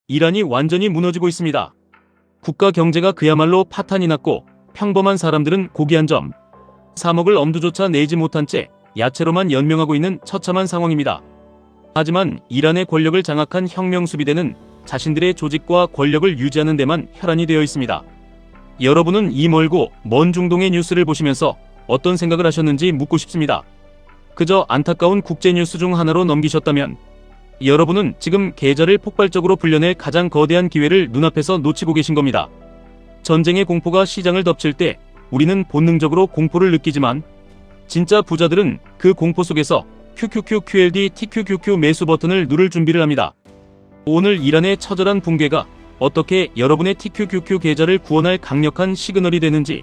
이란이 완전히 무너지고 있습니다. 국가 경제가 그야말로 파탄이 났고 평범한 사람들은 고기 한 점 사 먹을 엄두조차 내지 못한 채 야채로만 연명하고 있는 처참한 상황입니다. 하지만 이란의 권력을 장악한 혁명수비대는 자신들의 조직과 권력을 유지하는 데만 혈안이 되어 있습니다. 여러분은 이 멀고 먼 중동의 뉴스를 보시면서 어떤 생각을 하셨는지 묻고 싶습니다. 그저 안타까운 국제뉴스 중 하나로 넘기셨다면 여러분은 지금 계좌를 폭발적으로 불려낼 가장 거대한 기회를 눈앞에서 놓치고 계신 겁니다. 전쟁의 공포가 시장을 덮칠 때 우리는 본능적으로 공포를 느끼지만 진짜 부자들은 그 공포 속에서 QQQ, QLD, TQQQ 매수 버튼을 누를 준비를 합니다. 오늘 이란의 처절한 붕괴가 어떻게 여러분의 TQQQ 계좌를 구원할 강력한 시그널이 되는지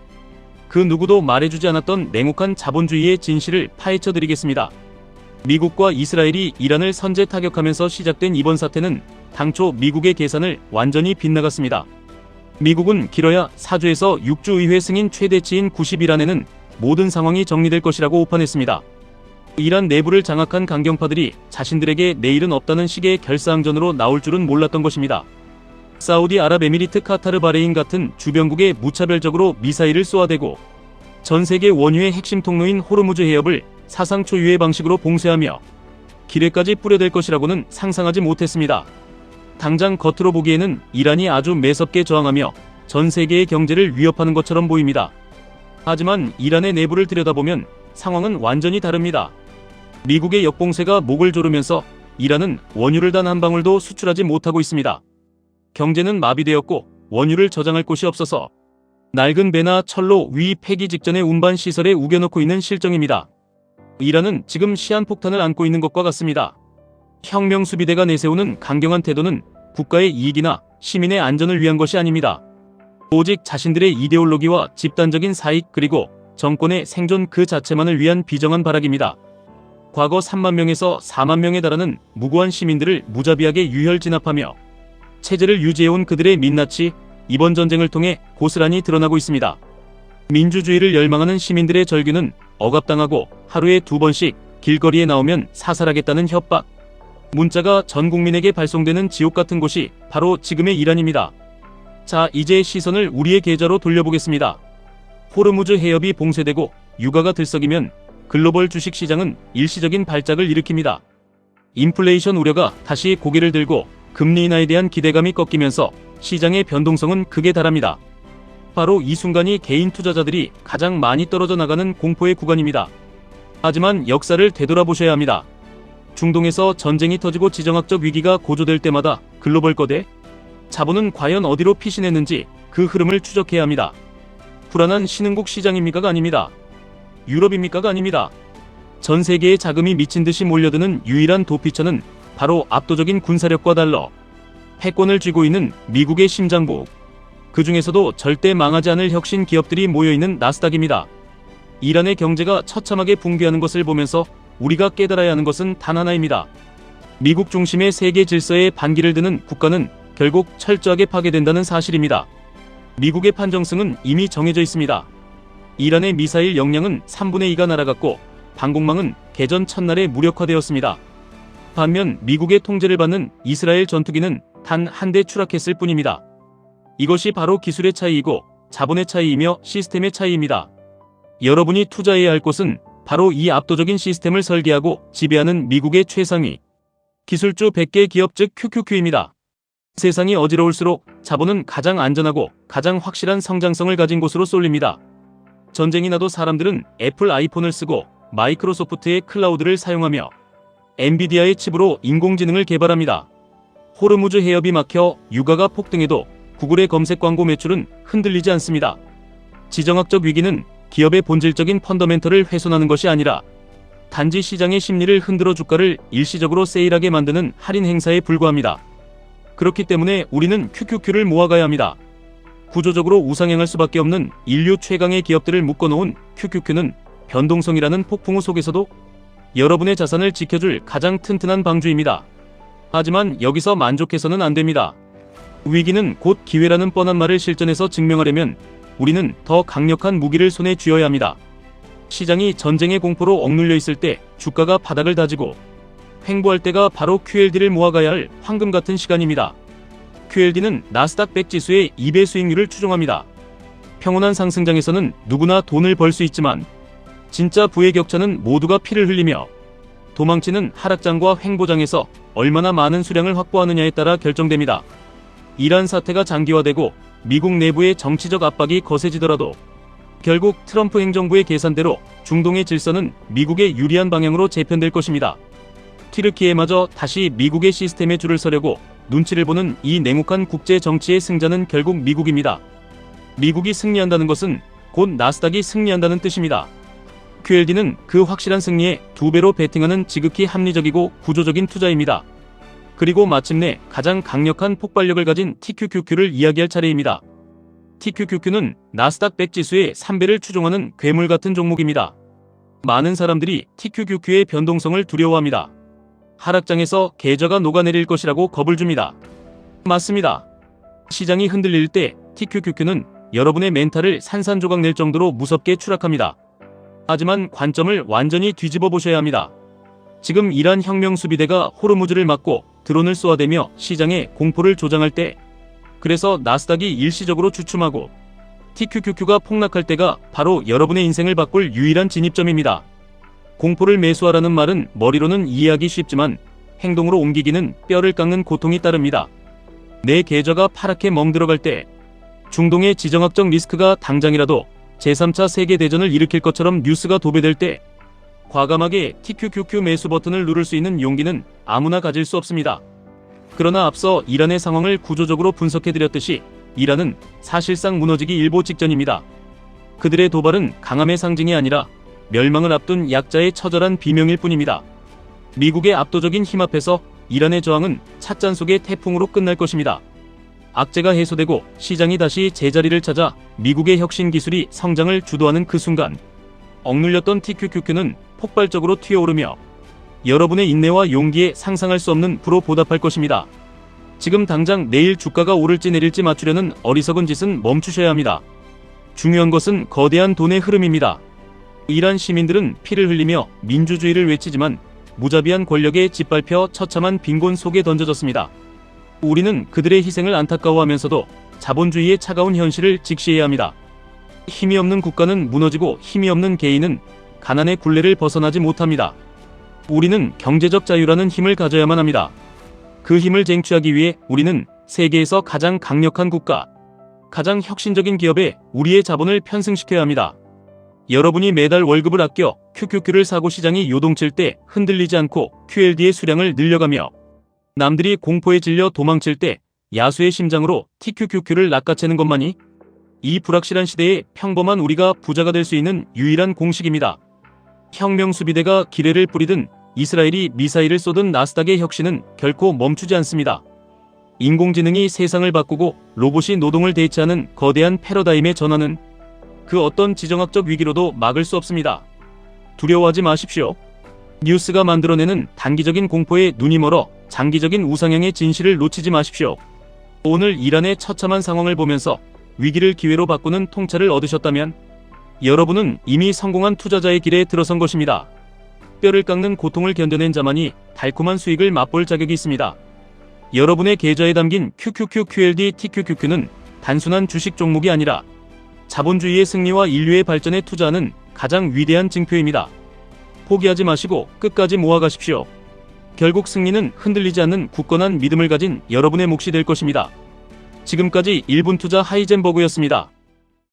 그 누구도 말해주지 않았던 냉혹한 자본주의의 진실을 파헤쳐 드리겠습니다. 미국과 이스라엘이 이란을 선제 타격하면서 시작된 이번 사태는 당초 미국의 계산을 완전히 빗나갔습니다. 미국은 길어야 4주에서 6주 의회 승인 최대치인 90일 안에는 모든 상황이 정리될 것이라고 오판했습니다. 이란 내부를 장악한 강경파들이 자신들에게 내일은 없다는 식의 결사항전으로 나올 줄은 몰랐던 것입니다. 사우디아랍에미리트, 카타르, 바레인 같은 주변국에 무차별적으로 미사일을 쏘아대고 전 세계 원유의 핵심 통로인 호르무즈 해협을 사상 초유의 방식으로 봉쇄하며 기뢰까지 뿌려댈 것이라고는 상상하지 못했습니다. 당장 겉으로 보기에는 이란이 아주 매섭게 저항하며 전 세계의 경제를 위협하는 것처럼 보입니다. 하지만 이란의 내부를 들여다보면 상황은 완전히 다릅니다. 미국의 역봉쇄가 목을 조르면서 이란은 원유를 단 한 방울도 수출하지 못하고 있습니다. 경제는 마비되었고 원유를 저장할 곳이 없어서 낡은 배나 철로 위 폐기 직전의 운반 시설에 우겨놓고 있는 실정입니다. 이란은 지금 시한폭탄을 안고 있는 것과 같습니다. 혁명수비대가 내세우는 강경한 태도는 국가의 이익이나 시민의 안전을 위한 것이 아닙니다. 오직 자신들의 이데올로기와 집단적인 사익 그리고 정권의 생존 그 자체만을 위한 비정한 발악입니다. 과거 3만 명에서 4만 명에 달하는 무고한 시민들을 무자비하게 유혈 진압하며 체제를 유지해온 그들의 민낯이 이번 전쟁을 통해 고스란히 드러나고 있습니다. 민주주의를 열망하는 시민들의 절규는 억압당하고 하루에 2번씩 길거리에 나오면 사살하겠다는 협박, 문자가 전 국민에게 발송되는 지옥 같은 곳이 바로 지금의 이란입니다. 자, 이제 시선을 우리의 계좌로 돌려보겠습니다. 호르무즈 해협이 봉쇄되고 유가가 들썩이면 글로벌 주식시장은 일시적인 발작을 일으킵니다. 인플레이션 우려가 다시 고개를 들고 금리 인하에 대한 기대감이 꺾이면서 시장의 변동성은 극에 달합니다. 바로 이 순간이 개인 투자자들이 가장 많이 떨어져 나가는 공포의 구간입니다. 하지만 역사를 되돌아보셔야 합니다. 중동에서 전쟁이 터지고 지정학적 위기가 고조될 때마다 글로벌 거대 자본은 과연 어디로 피신했는지 그 흐름을 추적해야 합니다. 불안한 신흥국 시장입니까가 아닙니다. 유럽입니까가 아닙니다. 전 세계의 자금이 미친 듯이 몰려드는 유일한 도피처는 바로 압도적인 군사력과 달러, 패권을 쥐고 있는 미국의 심장부, 그 중에서도 절대 망하지 않을 혁신 기업들이 모여있는 나스닥입니다. 이란의 경제가 처참하게 붕괴하는 것을 보면서 우리가 깨달아야 하는 것은 단 하나입니다. 미국 중심의 세계 질서에 반기를 드는 국가는 결국 철저하게 파괴된다는 사실입니다. 미국의 판정승은 이미 정해져 있습니다. 이란의 미사일 역량은 3분의 2가 날아갔고 방공망은 개전 첫날에 무력화되었습니다. 반면 미국의 통제를 받는 이스라엘 전투기는 단 한 대 추락했을 뿐입니다. 이것이 바로 기술의 차이이고 자본의 차이이며 시스템의 차이입니다. 여러분이 투자해야 할 곳은 바로 이 압도적인 시스템을 설계하고 지배하는 미국의 최상위 기술주 100개 기업 즉 QQQ입니다. 세상이 어지러울수록 자본은 가장 안전하고 가장 확실한 성장성을 가진 곳으로 쏠립니다. 전쟁이 나도 사람들은 애플 아이폰을 쓰고 마이크로소프트의 클라우드를 사용하며 엔비디아의 칩으로 인공지능을 개발합니다. 호르무즈 해협이 막혀 유가가 폭등해도 구글의 검색 광고 매출은 흔들리지 않습니다. 지정학적 위기는 기업의 본질적인 펀더멘털을 훼손하는 것이 아니라 단지 시장의 심리를 흔들어 주가를 일시적으로 세일하게 만드는 할인 행사에 불과합니다. 그렇기 때문에 우리는 QQQ를 모아가야 합니다. 구조적으로 우상향할 수밖에 없는 인류 최강의 기업들을 묶어놓은 QQQ는 변동성이라는 폭풍우 속에서도 여러분의 자산을 지켜줄 가장 튼튼한 방주입니다. 하지만 여기서 만족해서는 안 됩니다. 위기는 곧 기회라는 뻔한 말을 실전에서 증명하려면 우리는 더 강력한 무기를 손에 쥐어야 합니다. 시장이 전쟁의 공포로 억눌려 있을 때 주가가 바닥을 다지고 횡보할 때가 바로 QLD를 모아가야 할 황금 같은 시간입니다. QLD는 나스닥 100 지수의 2배 수익률을 추종합니다. 평온한 상승장에서는 누구나 돈을 벌 수 있지만 진짜 부의 격차는 모두가 피를 흘리며 도망치는 하락장과 횡보장에서 얼마나 많은 수량을 확보하느냐에 따라 결정됩니다. 이란 사태가 장기화되고 미국 내부의 정치적 압박이 거세지더라도 결국 트럼프 행정부의 계산대로 중동의 질서는 미국에 유리한 방향으로 재편될 것입니다. 튀르키예마저 다시 미국의 시스템에 줄을 서려고 눈치를 보는 이 냉혹한 국제 정치의 승자는 결국 미국입니다. 미국이 승리한다는 것은 곧 나스닥이 승리한다는 뜻입니다. QLD는 그 확실한 승리에 2배로 베팅하는 지극히 합리적이고 구조적인 투자입니다. 그리고 마침내 가장 강력한 폭발력을 가진 TQQQ를 이야기할 차례입니다. TQQQ는 나스닥 100 지수의 3배를 추종하는 괴물 같은 종목입니다. 많은 사람들이 TQQQ의 변동성을 두려워합니다. 하락장에서 계좌가 녹아내릴 것이라고 겁을 줍니다. 맞습니다. 시장이 흔들릴 때 TQQQ는 여러분의 멘탈을 산산조각 낼 정도로 무섭게 추락합니다. 하지만 관점을 완전히 뒤집어 보셔야 합니다. 지금 이란 혁명 수비대가 호르무즈를 막고 드론을 쏘아대며 시장에 공포를 조장할 때, 그래서 나스닥이 일시적으로 주춤하고 TQQQ가 폭락할 때가 바로 여러분의 인생을 바꿀 유일한 진입점입니다. 공포를 매수하라는 말은 머리로는 이해하기 쉽지만 행동으로 옮기기는 뼈를 깎는 고통이 따릅니다. 내 계좌가 파랗게 멍들어갈 때, 중동의 지정학적 리스크가 당장이라도 제3차 세계대전을 일으킬 것처럼 뉴스가 도배될 때 과감하게 TQQQ 매수 버튼을 누를 수 있는 용기는 아무나 가질 수 없습니다. 그러나 앞서 이란의 상황을 구조적으로 분석해드렸듯이 이란은 사실상 무너지기 일보 직전입니다. 그들의 도발은 강함의 상징이 아니라 멸망을 앞둔 약자의 처절한 비명일 뿐입니다. 미국의 압도적인 힘 앞에서 이란의 저항은 찻잔 속의 태풍으로 끝날 것입니다. 악재가 해소되고 시장이 다시 제자리를 찾아 미국의 혁신 기술이 성장을 주도하는 그 순간 억눌렸던 TQQQ는 폭발적으로 튀어오르며 여러분의 인내와 용기에 상상할 수 없는 부로 보답할 것입니다. 지금 당장 내일 주가가 오를지 내릴지 맞추려는 어리석은 짓은 멈추셔야 합니다. 중요한 것은 거대한 돈의 흐름입니다. 이란 시민들은 피를 흘리며 민주주의를 외치지만 무자비한 권력에 짓밟혀 처참한 빈곤 속에 던져졌습니다. 우리는 그들의 희생을 안타까워하면서도 자본주의의 차가운 현실을 직시해야 합니다. 힘이 없는 국가는 무너지고 힘이 없는 개인은 가난의 굴레를 벗어나지 못합니다. 우리는 경제적 자유라는 힘을 가져야만 합니다. 그 힘을 쟁취하기 위해 우리는 세계에서 가장 강력한 국가, 가장 혁신적인 기업에 우리의 자본을 편승시켜야 합니다. 여러분이 매달 월급을 아껴 QQQ를 사고 시장이 요동칠 때 흔들리지 않고 QLD의 수량을 늘려가며 남들이 공포에 질려 도망칠 때 야수의 심장으로 TQQQ를 낚아채는 것만이 이 불확실한 시대에 평범한 우리가 부자가 될 수 있는 유일한 공식입니다. 혁명 수비대가 기뢰를 뿌리든 이스라엘이 미사일을 쏘든 나스닥의 혁신은 결코 멈추지 않습니다. 인공지능이 세상을 바꾸고 로봇이 노동을 대체하는 거대한 패러다임의 전환은 그 어떤 지정학적 위기로도 막을 수 없습니다. 두려워하지 마십시오. 뉴스가 만들어내는 단기적인 공포에 눈이 멀어 장기적인 우상향의 진실을 놓치지 마십시오. 오늘 이란의 처참한 상황을 보면서 위기를 기회로 바꾸는 통찰을 얻으셨다면 여러분은 이미 성공한 투자자의 길에 들어선 것입니다. 뼈를 깎는 고통을 견뎌낸 자만이 달콤한 수익을 맛볼 자격이 있습니다. 여러분의 계좌에 담긴 QQQQLD TQQQ는 단순한 주식 종목이 아니라 자본주의의 승리와 인류의 발전에 투자하는 가장 위대한 증표입니다. 포기하지 마시고 끝까지 모아가십시오. 결국 승리는 흔들리지 않는 굳건한 믿음을 가진 여러분의 몫이 될 것입니다. 지금까지 1분 투자 하이젠버그였습니다.